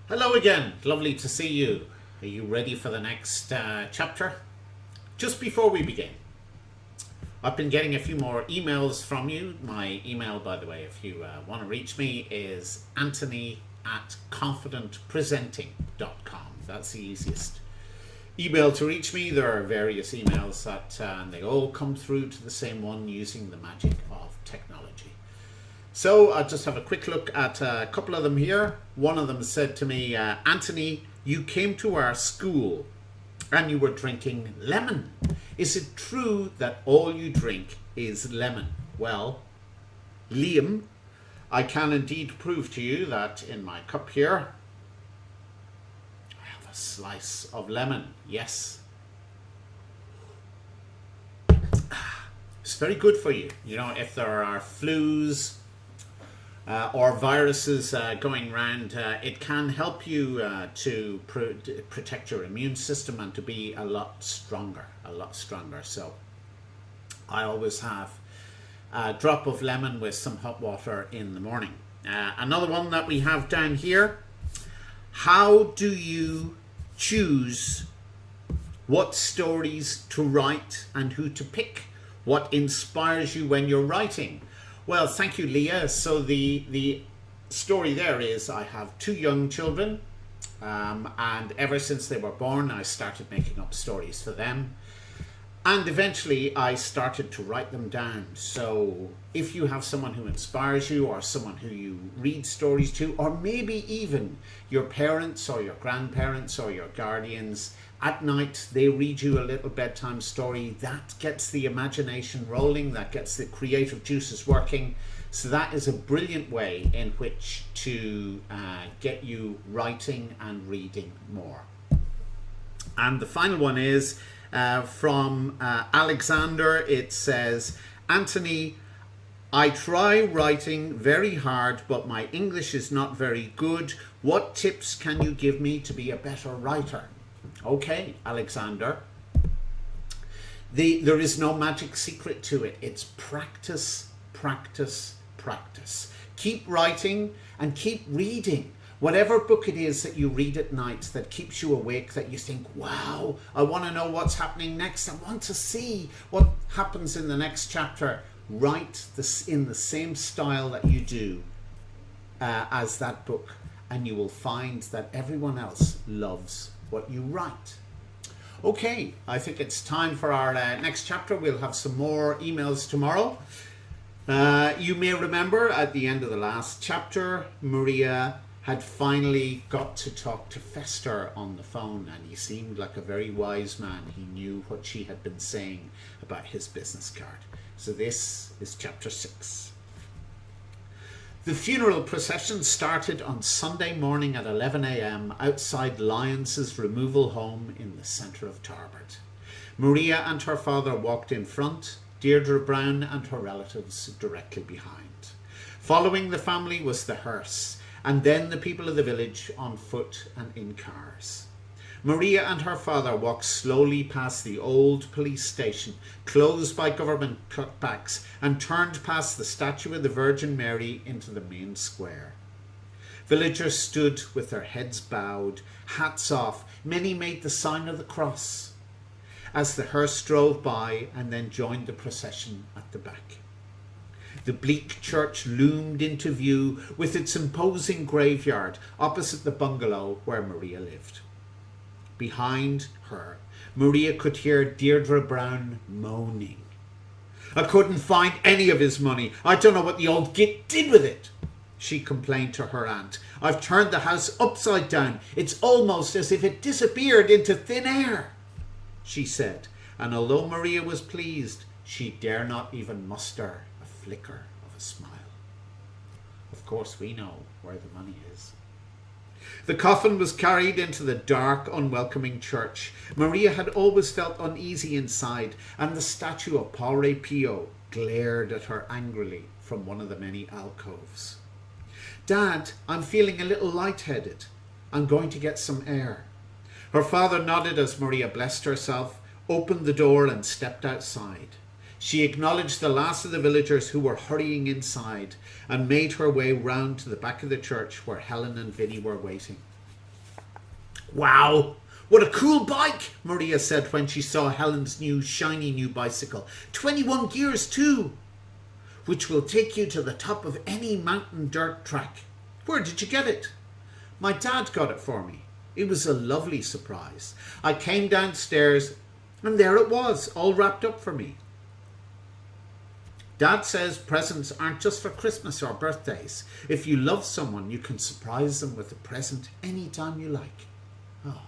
Hello again, lovely to see you. Are you ready for the next chapter? Just before we begin, I've been getting a few more emails from you. My email, by the way, if you want to reach me, is anthony@confidentpresenting.com. That's the easiest email to reach me. There are various emails that and they all come through to the same one using the magic of technology. So I'll just have a quick look at a couple of them here. One of them said to me, Anthony, you came to our school and you were drinking lemon. Is it true that all you drink is lemon? Well, Liam, I can indeed prove to you that in my cup here, I have a slice of lemon. Yes. It's very good for you. You know, if there are flus, or viruses going around, it can help you to protect your immune system and to be a lot stronger. So I always have a drop of lemon with some hot water in the morning. Another one that we have down here: how do you choose what stories to write and who to pick? What inspires you when you're writing? Well, thank you, Leah. So the story there is I have two young children, and ever since they were born, I started making up stories for them. And eventually I started to write them down. So if you have someone who inspires you, or someone who you read stories to, or maybe even your parents or your grandparents or your guardians, at night they read you a little bedtime story, that gets the imagination rolling, that gets the creative juices working. So that is a brilliant way in which to get you writing and reading more. And the final one is from Alexander. It says, Anthony, I try writing very hard, but my English is not very good. What tips can you give me to be a better writer? Okay, Alexander. There is no magic secret to it. It's practice, practice, practice. Keep writing and keep reading. Whatever book it is that you read at night that keeps you awake, that you think, wow, I want to know what's happening next. I want to see what happens in the next chapter. Write this in the same style that you do as that book, and you will find that everyone else loves what you write. Okay, I think it's time for our next chapter. We'll have some more emails tomorrow. You may remember at the end of the last chapter, Maria had finally got to talk to Fester on the phone, and he seemed like a very wise man. He knew what she had been saying about his business card. So this is chapter 6. The funeral procession started on Sunday morning at 11 a.m. outside Lyons's removal home in the centre of Tarbert. Maria and her father walked in front, Deirdre Brown and her relatives directly behind. Following the family was the hearse, and then the people of the village on foot and in cars. Maria and her father walked slowly past the old police station, closed by government cutbacks, and turned past the statue of the Virgin Mary into the main square. Villagers stood with their heads bowed, hats off. Many made the sign of the cross as the hearse drove by and then joined the procession at the back. The bleak church loomed into view with its imposing graveyard opposite the bungalow where Maria lived. Behind her, Maria could hear Deirdre Brown moaning. I couldn't find any of his money. I don't know what the old git did with it, she complained to her aunt. I've turned the house upside down. It's almost as if it disappeared into thin air, she said. And although Maria was pleased, she dare not even muster a flicker of a smile. Of course, we know where the money is. The coffin was carried into the dark, unwelcoming church. Maria had always felt uneasy inside, and the statue of Padre Pio glared at her angrily from one of the many alcoves. Dad, I'm feeling a little lightheaded. I'm going to get some air. Her father nodded as Maria blessed herself, opened the door and stepped outside. She acknowledged the last of the villagers who were hurrying inside and made her way round to the back of the church where Helen and Vinny were waiting. Wow, what a cool bike, Maria said when she saw Helen's shiny new bicycle. 21 gears too, which will take you to the top of any mountain dirt track. Where did you get it? My dad got it for me. It was a lovely surprise. I came downstairs and there it was, all wrapped up for me. Dad says presents aren't just for Christmas or birthdays. If you love someone, you can surprise them with a present anytime you like. Oh.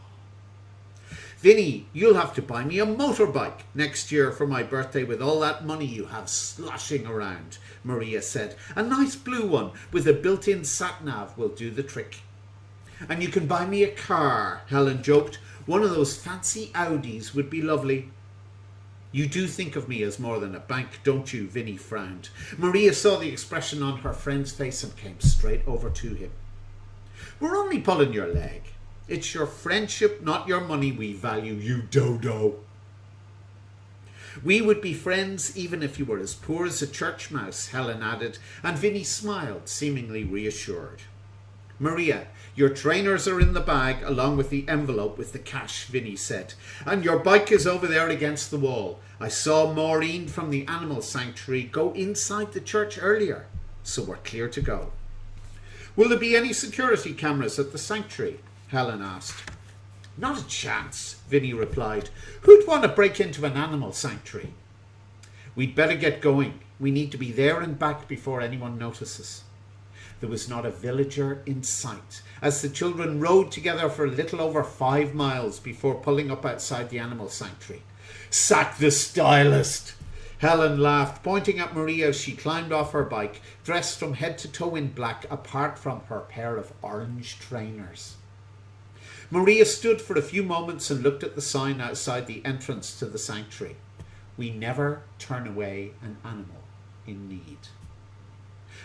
Vinny, you'll have to buy me a motorbike next year for my birthday with all that money you have sloshing around, Maria said. A nice blue one with a built-in sat-nav will do the trick. And you can buy me a car, Helen joked. One of those fancy Audis would be lovely. You do think of me as more than a bank, don't you? Vinny frowned. Maria saw the expression on her friend's face and came straight over to him. We're only pulling your leg. It's your friendship, not your money, we value, you dodo. We would be friends even if you were as poor as a church mouse, Helen added, and Vinny smiled, seemingly reassured. Maria, your trainers are in the bag along with the envelope with the cash, Vinny said, and your bike is over there against the wall. I saw Maureen from the animal sanctuary go inside the church earlier, so we're clear to go. Will there be any security cameras at the sanctuary? Helen asked. Not a chance, Vinny replied. Who'd want to break into an animal sanctuary? We'd better get going. We need to be there and back before anyone notices. There was not a villager in sight as the children rode together for a little over 5 miles before pulling up outside the animal sanctuary. Sack the stylist! Helen laughed, pointing at Maria as she climbed off her bike, dressed from head to toe in black, apart from her pair of orange trainers. Maria stood for a few moments and looked at the sign outside the entrance to the sanctuary. We never turn away an animal in need.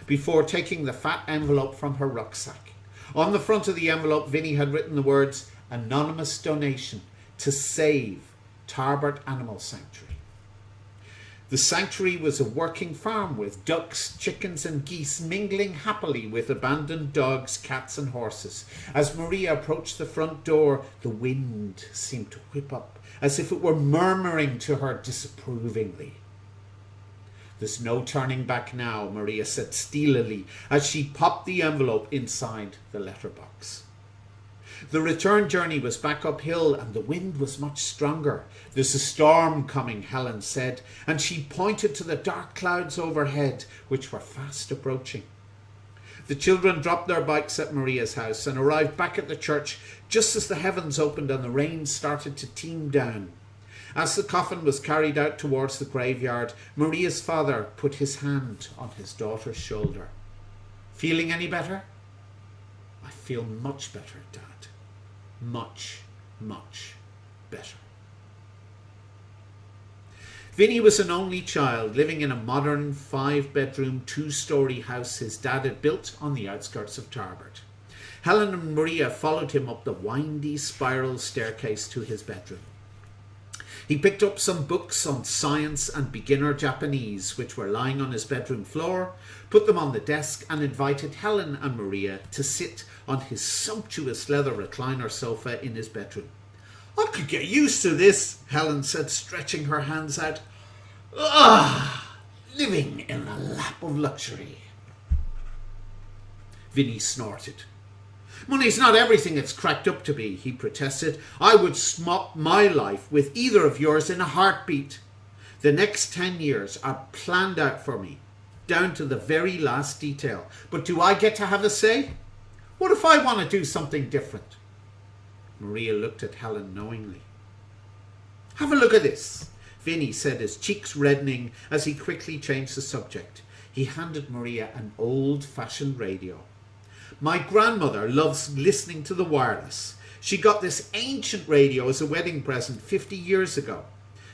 Before taking the fat envelope from her rucksack. On the front of the envelope, Vinny had written the words, anonymous donation to save Tarbert Animal Sanctuary. The sanctuary was a working farm with ducks, chickens and geese mingling happily with abandoned dogs, cats and horses. As Maria approached the front door, the wind seemed to whip up as if it were murmuring to her disapprovingly. There's no turning back now, Maria said steelily as she popped the envelope inside the letterbox. The return journey was back uphill and the wind was much stronger. There's a storm coming, Helen said, and she pointed to the dark clouds overhead, which were fast approaching. The children dropped their bikes at Maria's house and arrived back at the church just as the heavens opened and the rain started to teem down. As the coffin was carried out towards the graveyard, Maria's father put his hand on his daughter's shoulder. Feeling any better? I feel much better, Dad. Much, much better. Vinny was an only child living in a modern 5-bedroom, 2-story house his dad had built on the outskirts of Tarbert. Helen and Maria followed him up the windy spiral staircase to his bedroom. He picked up some books on science and beginner Japanese, which were lying on his bedroom floor, put them on the desk and invited Helen and Maria to sit on his sumptuous leather recliner sofa in his bedroom. I could get used to this, Helen said, stretching her hands out. Living in a lap of luxury. Vinny snorted. Money's not everything it's cracked up to be, he protested. I would swap my life with either of yours in a heartbeat. The next 10 years are planned out for me, down to the very last detail. But do I get to have a say? What if I want to do something different? Maria looked at Helen knowingly. Have a look at this, Vinny said, his cheeks reddening as he quickly changed the subject. He handed Maria an old-fashioned radio. My grandmother loves listening to the wireless. She got this ancient radio as a wedding present 50 years ago.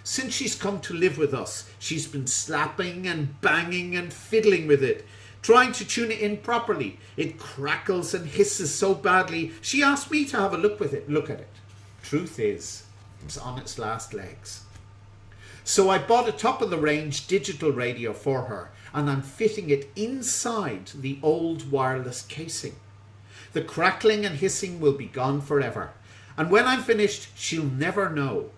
Since she's come to live with us, she's been slapping and banging and fiddling with it, trying to tune it in properly. It crackles and hisses so badly, she asked me to have a look at it. Truth is, it's on its last legs. So I bought a top-of-the-range digital radio for her, and I'm fitting it inside the old wireless casing. The crackling and hissing will be gone forever, And when I'm finished, she'll never know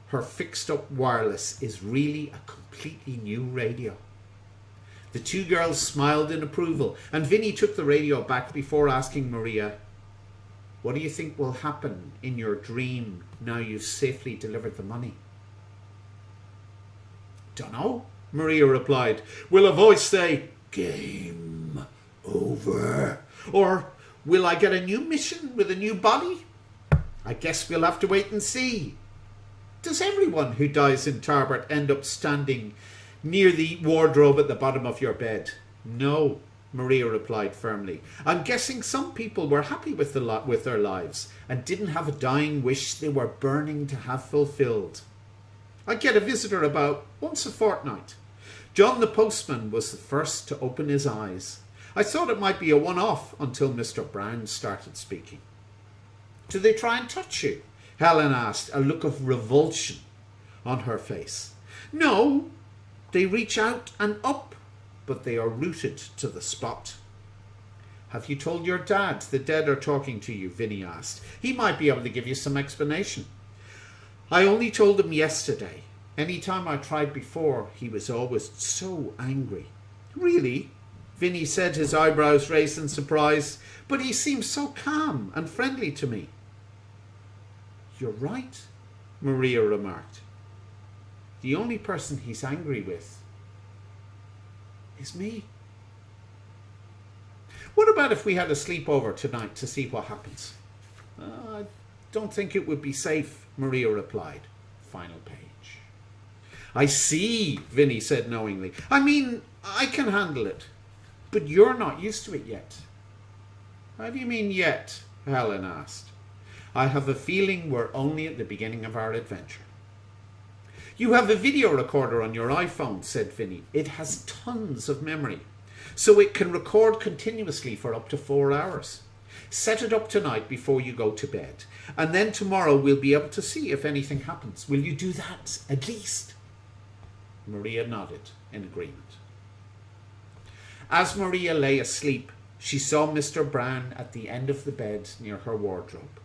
her fixed-up wireless is really a completely new radio. The two girls smiled in approval, and Vinny took the radio back before asking Maria, "What do you think will happen in your dream now you've safely delivered the money?" "Dunno," Maria replied. "Will a voice say, 'Game over'? Or will I get a new mission with a new body? I guess we'll have to wait and see." "Does everyone who dies in Tarbert end up standing near the wardrobe at the bottom of your bed?" "No," Maria replied firmly. "I'm guessing some people were happy with their lives and didn't have a dying wish they were burning to have fulfilled. I get a visitor about once a fortnight. John the postman was the first to open his eyes. I thought it might be a one-off until Mr. Brown started speaking." "Do they try and touch you?" Helen asked, a look of revulsion on her face. "No, they reach out and up, but they are rooted to the spot." "Have you told your dad the dead are talking to you?" Vinny asked. "He might be able to give you some explanation." "I only told him yesterday. Any time I tried before, he was always so angry." "Really?" Vinny said, his eyebrows raised in surprise. "But he seems so calm and friendly to me." "You're right," Maria remarked. "The only person he's angry with is me." "What about if we had a sleepover tonight to see what happens?" "I don't think it would be safe," Maria replied. Final page. "I see," Vinny said knowingly. "I mean, I can handle it, but you're not used to it yet." "How do you mean yet?" Helen asked. "I have a feeling we're only at the beginning of our adventure." "You have a video recorder on your iPhone," said Vinny. "It has tons of memory, so it can record continuously for up to 4 hours. Set it up tonight before you go to bed, and then tomorrow we'll be able to see if anything happens. Will you do that, at least?" Maria nodded in agreement. As Maria lay asleep, she saw Mr. Brown at the end of the bed near her wardrobe.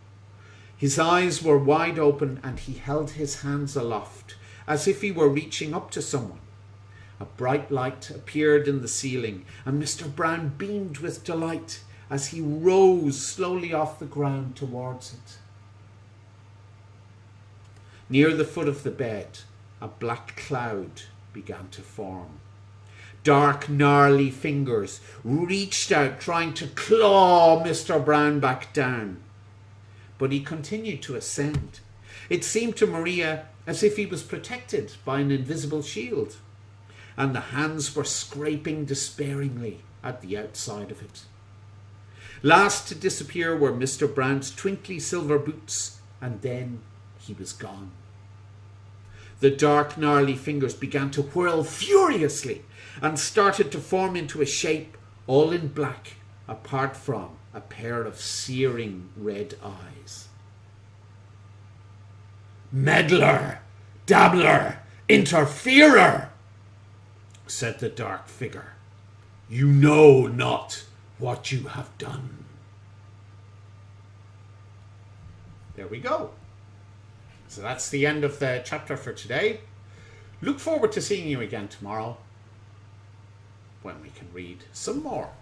His eyes were wide open and he held his hands aloft, as if he were reaching up to someone. A bright light appeared in the ceiling, and Mr. Brown beamed with delight as he rose slowly off the ground towards it. Near the foot of the bed, a black cloud began to form. Dark, gnarly fingers reached out, trying to claw Mr. Brown back down. But he continued to ascend. It seemed to Maria as if he was protected by an invisible shield, and the hands were scraping despairingly at the outside of it. Last to disappear were Mr. Brown's twinkly silver boots, and then he was gone. The dark, gnarly fingers began to whirl furiously and started to form into a shape, all in black, apart from a pair of searing red eyes. "Meddler, dabbler, interferer," said the dark figure. "You know not what you have done." There we go. So that's the end of the chapter for today. Look forward to seeing you again tomorrow when we can read some more.